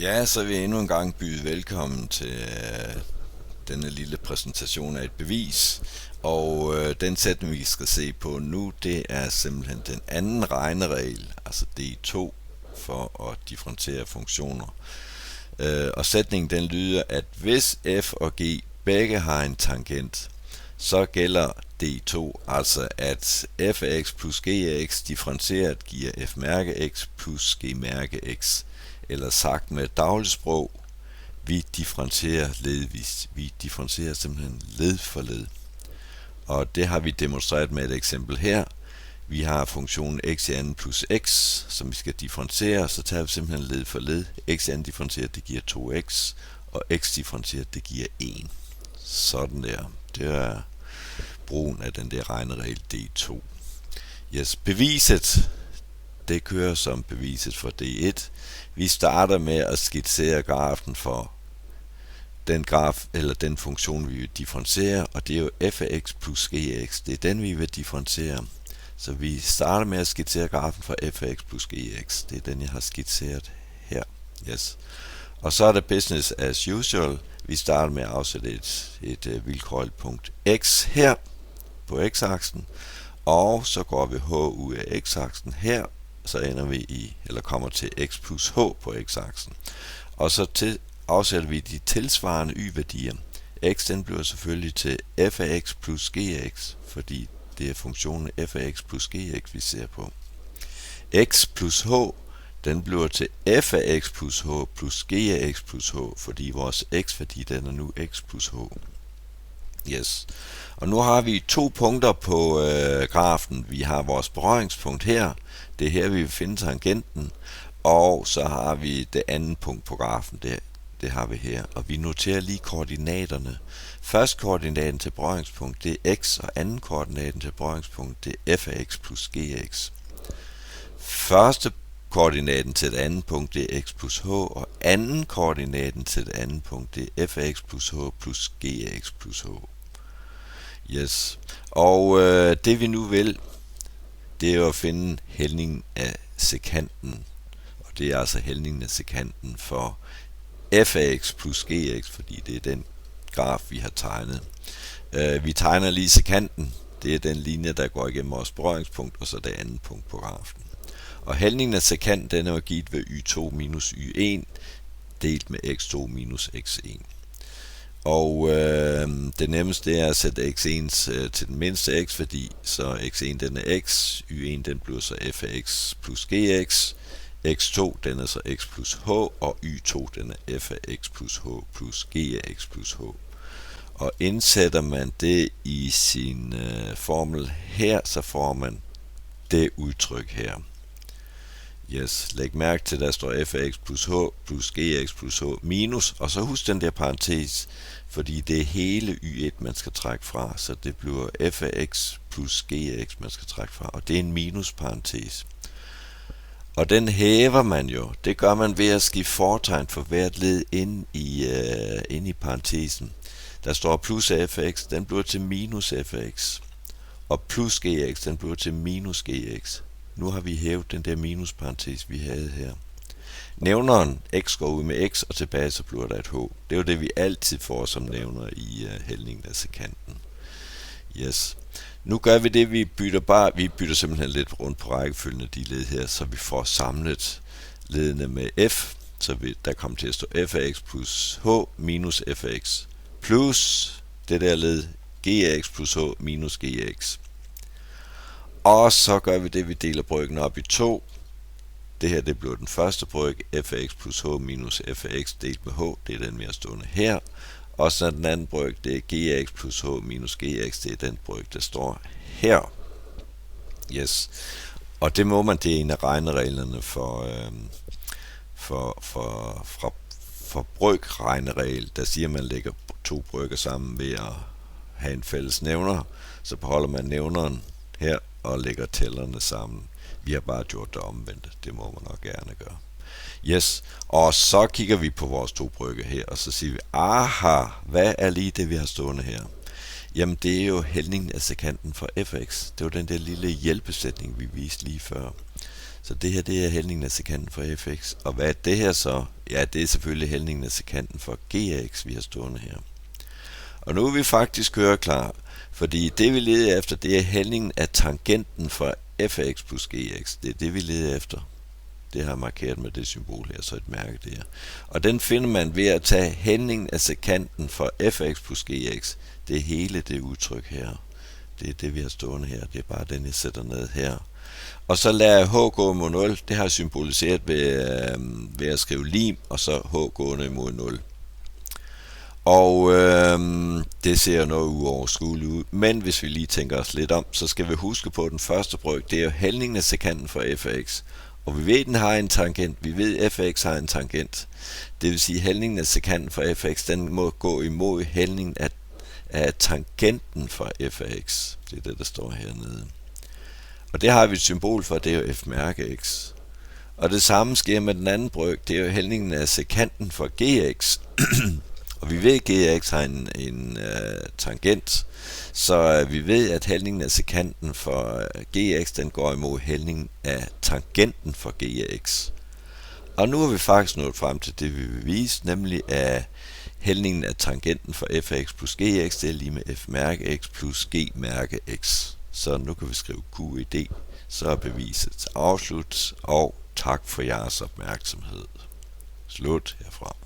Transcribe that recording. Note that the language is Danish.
Ja, så vil jeg endnu en gang byde velkommen til denne lille præsentation af et bevis. Og den sætning, vi skal se på nu, det er simpelthen den anden regneregel, altså D2, for at differentiere funktioner. Og sætningen den lyder, at hvis f og g begge har en tangent, så gælder D2, altså at f af x plus g af x differentieret giver f mærke x plus g mærke x. Eller sagt med dagligsprog, vi differentierer ledvis. Vi differentierer simpelthen led for led. Og det har vi demonstreret med et eksempel her. Vi har funktionen x i anden plus x, som vi skal differentiere, så tager vi simpelthen led for led. X i anden differentieret, det giver 2x, og x differentieret, det giver 1. Sådan der. Det er brugen af den der regneregel D2. Yes, beviset, det kører som beviset for D1. Vi starter med at skitsere grafen for den graf, eller den funktion, vi vil differentiere, og det er jo f af x plus g af x. Det er den, vi vil differentiere. Så vi starter med at skitsere grafen for f af x plus g af x. Det er den, jeg har skitseret her. Yes. Og så er det business as usual. Vi starter med at afsætte et vilkårligt punkt x her på x-aksen, og så går vi h ud af x-aksen her, så ender vi i, eller kommer til x plus h på x-aksen. Og så afsætter vi de tilsvarende y-værdier. X den bliver selvfølgelig til f af x plus g af x, fordi det er funktionen f af x plus g af x, vi ser på. X plus h, den bliver til f af x plus h plus g af x plus h, fordi vores x-værdi den er nu x plus h. Yes. Og nu har vi 2 punkter på grafen. Vi har vores berøringspunkt her. Det er her, vi vil finde tangenten. Og så har vi det andet punkt på grafen. Det har vi her. Og vi noterer lige koordinaterne. Første koordinaten til berøringspunkt, det er x, og anden koordinaten til berøringspunkt, det er f af x plus g af x. Første koordinaten til det andet punkt, det er x plus h, og anden koordinaten til det andet punkt, det er f af x plus h plus g af x plus h. Yes. Og det vi nu vil, det er jo at finde hældningen af sekanten. Og det er altså hældningen af sekanten for f af x plus g af x, fordi det er den graf, vi har tegnet. Vi tegner lige sekanten. Det er den linje, der går igennem vores berøringspunkt, og så det andet punkt på grafen. Og hældningen af sekanten, den er givet ved y2 minus y1 delt med x2 minus x1. Og det nemmeste er at sætte x1 til den mindste x-værdi, så x1 den er x, y1 den bliver så f af x plus g af x, x2 den er så x plus h, og y2 den er f af x plus h plus g af x plus h. Og indsætter man det i sin formel her, så får man det udtryk her. Yes, læg mærke til, der står f af x plus h plus g af x plus h minus, og så husk den der parentes, fordi det er hele y1, man skal trække fra, så det bliver f af x plus g af x, man skal trække fra, og det er en minus parentes. Og den hæver man jo, det gør man ved at skifte fortegn for hvert led ind i parentesen. Der står plus f af x, den bliver til minus f af x, og plus g af x, den bliver til minus g af x. Nu har vi hævet den der minusparentes, vi havde her. Nævneren x går ud med x, og tilbage så bliver der et h. Det er jo det, vi altid får som nævner i hældningen af sekanten. Yes. Nu gør vi det, vi bytter simpelthen lidt rundt på rækkefølgen af de led her, så vi får samlet ledene med f, så der kommer til at stå f af x plus h minus f af x, plus det der led g af x plus h minus g af x. Og så gør vi det, vi deler brøken op i 2. Det her, det bliver den første brøk, f af x plus h minus f af x delt med h. Det er den, vi har stående her. Og så den anden brøk, det er g af x plus h minus g af x. Det er den brøk, der står her. Yes. Og det må man, det er en af regnereglerne for brøkregneregel. Der siger, man lægger 2 brøker sammen ved at have en fælles nævner. Så beholder man nævneren her og lægger tællerne sammen. Vi har bare gjort det omvendt. Det må man nok gerne gøre. Yes, og så kigger vi på vores 2 brøker her, og så siger vi, aha, hvad er lige det, vi har stående her? Jamen, det er jo hældningen af sekanten for fx. Det var den der lille hjælpesætning, vi viste lige før. Så det her, det er hældningen af sekanten for fx. Og hvad er det her så? Ja, det er selvfølgelig hældningen af sekanten for gx, vi har stående her. Og nu er vi faktisk køreklar, fordi det vi leder efter, det er hældningen af tangenten for f af x plus gx. Det er det vi leder efter. Det har jeg markeret med det symbol her, så et mærke der. Og den finder man ved at tage hældningen af sekanten for f af x plus gx. Det er hele det udtryk her. Det er det vi har stående her. Det er bare den jeg sætter ned her. Og så lader jeg h gå mod 0. Det har jeg symboliseret ved at skrive lim, og så h gående mod 0. Og det ser noget uoverskueligt ud. Men hvis vi lige tænker os lidt om, så skal vi huske på, at den første brøk, det er jo hældningen af sekanten for f af x. Og vi ved, at den har en tangent. Vi ved, at f af x har en tangent. Det vil sige, at hældningen af sekanten for f af x, den må gå imod hældningen af tangenten for f af x. Det er det, der står hernede. Og det har vi et symbol for, det er jo f mærke x. Og det samme sker med den anden brøk, det er jo hældningen af sekanten for gx. Og vi ved, at gx har en tangent, så vi ved, at hældningen af sekanten for gx, den går imod hældningen af tangenten for gx. Og nu har vi faktisk nået frem til det, vi vil vise, nemlig at hældningen af tangenten for f af x plus gx, det er lige med f mærke x plus g mærke x. Så nu kan vi skrive QED, så er beviset afslut, og tak for jeres opmærksomhed. Slut herfra.